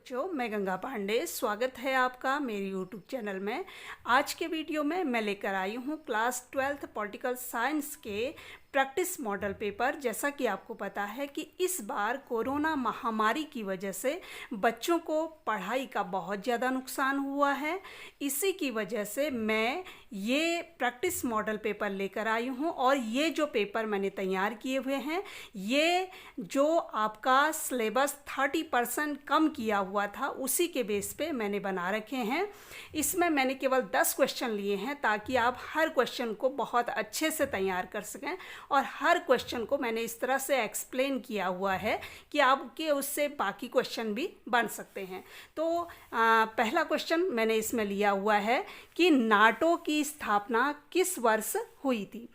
बच्चों, मैं गंगा पांडे। स्वागत है आपका मेरे YouTube चैनल में। आज के वीडियो में मैं लेकर आई हूँ क्लास 12th पॉलिटिकल साइंस के प्रैक्टिस मॉडल पेपर। जैसा कि आपको पता है कि इस बार कोरोना महामारी की वजह से बच्चों को पढ़ाई का बहुत ज़्यादा नुकसान हुआ है। इसी की वजह से मैं ये प्रैक्टिस मॉडल पेपर लेकर आई हूँ और ये जो पेपर मैंने तैयार किए हुए हैं, ये जो आपका सिलेबस 30% कम किया हुआ था उसी के बेस पे मैंने बना रखे हैं। इसमें मैंने केवल 10 क्वेश्चन लिए हैं ताकि आप हर क्वेश्चन को बहुत अच्छे से तैयार कर सकें, और हर क्वेश्चन को मैंने इस तरह से एक्सप्लेन किया हुआ है कि आपके उससे बाकी क्वेश्चन भी बन सकते हैं। तो पहला क्वेश्चन मैंने इसमें लिया हुआ है कि नाटो की स्थापना किस वर्ष हुई थी।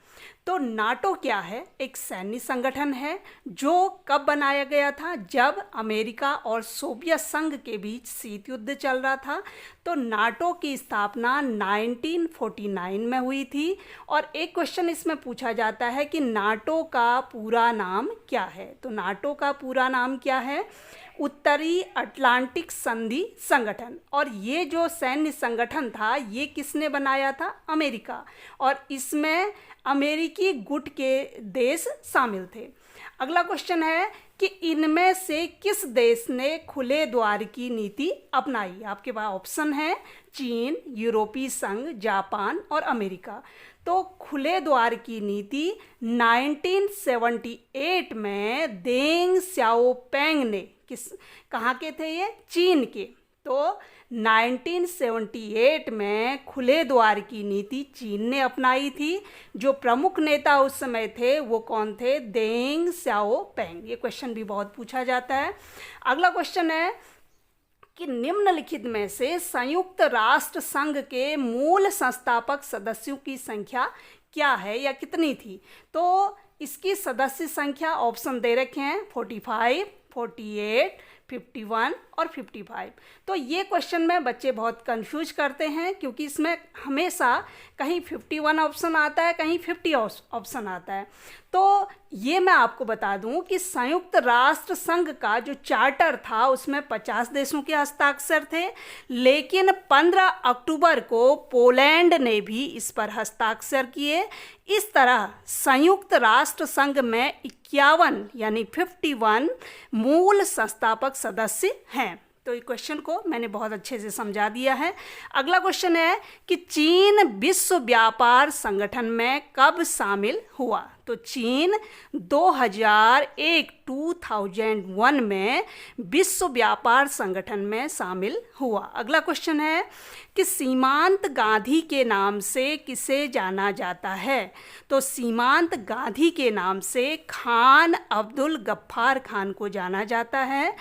तो नाटो क्या है? एक सैन्य संगठन है जो कब बनाया गया था? जब अमेरिका और सोवियत संघ के बीच शीत युद्ध चल रहा था। तो नाटो की स्थापना 1949 में हुई थी। और एक क्वेश्चन इसमें पूछा जाता है कि नाटो का पूरा नाम क्या है। तो नाटो का पूरा नाम क्या है? उत्तरी अटलांटिक संधि संगठन। और ये जो सैन्य संगठन था ये किसने बनाया था? अमेरिका। और इसमें अमेरिकी गुट के देश शामिल थे। अगला क्वेश्चन है कि इनमें से किस देश ने खुले द्वार की नीति अपनाई। आपके पास ऑप्शन है चीन, यूरोपीय संघ, जापान और अमेरिका। तो खुले द्वार की नीति 1978 में देंग सियाओपेंग ने कहाँ के थे? ये चीन के। तो 1978 में खुले द्वार की नीति चीन ने अपनाई थी। जो प्रमुख नेता उस समय थे वो कौन थे? देंग सियाओपेंग। ये क्वेश्चन भी बहुत पूछा जाता है। अगला क्वेश्चन है कि निम्नलिखित में से संयुक्त राष्ट्र संघ के मूल संस्थापक सदस्यों की संख्या क्या है या कितनी थी? तो इसकी सदस्य संख्या ऑप्शन दे रखे हैं 45, 48, 51 और 55। तो ये क्वेश्चन में बच्चे बहुत कंफ्यूज करते हैं क्योंकि इसमें हमेशा कहीं 51 ऑप्शन आता है, कहीं 50 ऑप्शन आता है। तो ये मैं आपको बता दूं कि संयुक्त राष्ट्र संघ का जो चार्टर था उसमें 50 देशों के हस्ताक्षर थे, लेकिन 15 अक्टूबर को पोलैंड ने भी इस पर हस्ताक्षर किए। इस तरह संयुक्त राष्ट्र संघ में 51 यानी 51 मूल संस्थापक सदस्य हैं। तो ये क्वेश्चन को मैंने बहुत अच्छे से समझा दिया है। अगला क्वेश्चन है कि चीन विश्व व्यापार संगठन में कब शामिल हुआ। तो चीन 2001 में विश्व व्यापार संगठन में शामिल हुआ। अगला क्वेश्चन है कि सीमांत गांधी के नाम से किसे जाना जाता है। तो सीमांत गांधी के नाम से खान अब्दुल गफ्फार खान को जाना जाता है,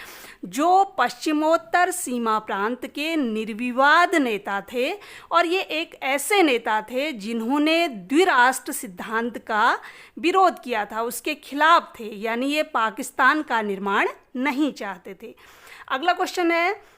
जो पश्चिमोत्तर सीमा प्रांत के निर्विवाद नेता थे। और ये एक ऐसे नेता थे जिन्होंने द्विराष्ट्र सिद्धांत का विरोध किया था, उसके खिलाफ थे, यानी ये पाकिस्तान का निर्माण नहीं चाहते थे। अगला क्वेश्चन है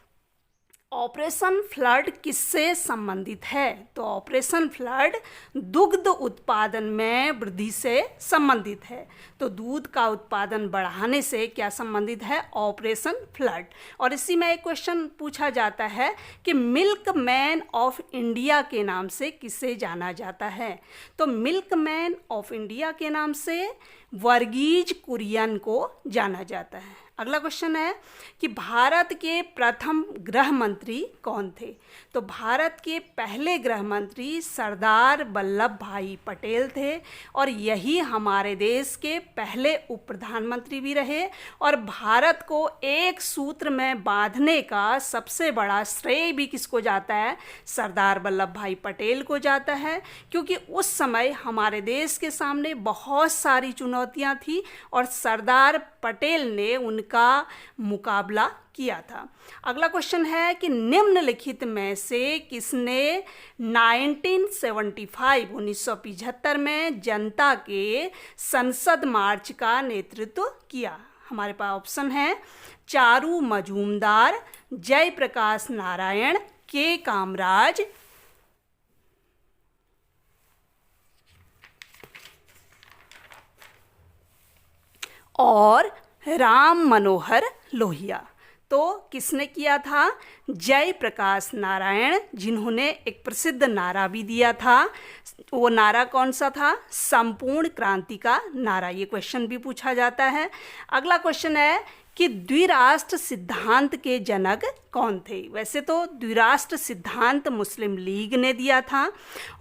ऑपरेशन फ्लड किससे संबंधित है। तो ऑपरेशन फ्लड दुग्ध उत्पादन में वृद्धि से संबंधित है। तो दूध का उत्पादन बढ़ाने से क्या संबंधित है? Operation flood. और इसी में एक क्वेश्चन पूछा जाता है कि मिल्क मैन ऑफ इंडिया के नाम से किसे जाना जाता है। तो मिल्क मैन ऑफ इंडिया के नाम से वर्गीज कुरियन को जाना जाता है। अगला क्वेश्चन है कि भारत के प्रथम गृह मंत्री कौन थे। तो भारत के पहले गृह मंत्री सरदार वल्लभ भाई पटेल थे, और यही हमारे देश के पहले उप प्रधानमंत्री भी रहे। और भारत को एक सूत्र में बांधने का सबसे बड़ा श्रेय भी किसको जाता है? सरदार वल्लभ भाई पटेल को जाता है, क्योंकि उस समय हमारे देश के सामने बहुत सारी चुनौतियां थी और सरदार पटेल ने उनका मुकाबला किया था। अगला क्वेश्चन है कि निम्नलिखित में से किसने 1975 में जनता के संसद मार्च का नेतृत्व किया। हमारे पास ऑप्शन है चारू मजूमदार, जयप्रकाश नारायण, के कामराज और राम मनोहर लोहिया। तो किसने किया था? जयप्रकाश नारायण, जिन्होंने एक प्रसिद्ध नारा भी दिया था। वो नारा कौन सा था? संपूर्ण क्रांति का नारा। ये क्वेश्चन भी पूछा जाता है। अगला क्वेश्चन है कि द्विराष्ट्र सिद्धांत के जनक कौन थे? वैसे तो द्विराष्ट्र सिद्धांत मुस्लिम लीग ने दिया था,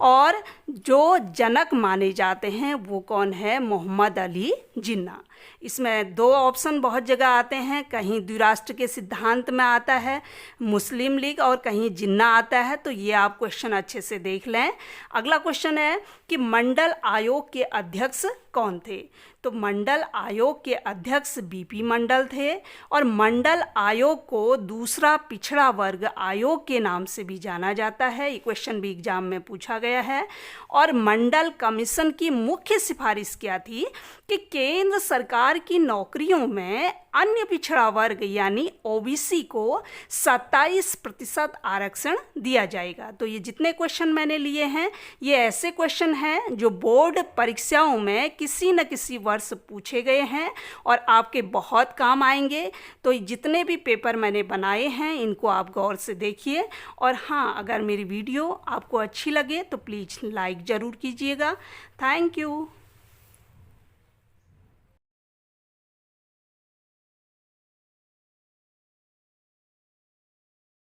और जो जनक माने जाते हैं वो कौन है? मोहम्मद अली जिन्ना। इसमें दो ऑप्शन बहुत जगह आते हैं, कहीं द्विराष्ट्र के सिद्धांत में आता है मुस्लिम लीग और कहीं जिन्ना आता है, तो ये आप क्वेश्चन अच्छे से देख लें। अगला क्वेश्चन है कि मंडल आयोग के अध्यक्ष कौन थे? तो मंडल आयोग के अध्यक्ष बीपी मंडल थे, और मंडल आयोग को दूसरा पिछड़ा वर्ग आयोग के नाम से भी जाना जाता है। ये क्वेश्चन भी एग्जाम में पूछा गया है। और मंडल कमीशन की मुख्य सिफारिश क्या थी? कि केंद्र सरकार की नौकरियों में अन्य पिछड़ा वर्ग यानी ओबीसी को 27% आरक्षण दिया जाएगा। तो ये जितने क्वेश्चन मैंने लिए हैं, ये ऐसे क्वेश्चन हैं जो बोर्ड परीक्षाओं में किसी न किसी वर्ष पूछे गए हैं और आपके बहुत काम आएंगे। तो जितने भी पेपर मैंने बनाए हैं, इनको आप गौर से देखिए। और हाँ, अगर मेरी वीडियो आपको अच्छी लगे तो प्लीज़ लाइक ज़रूर कीजिएगा। Thank you.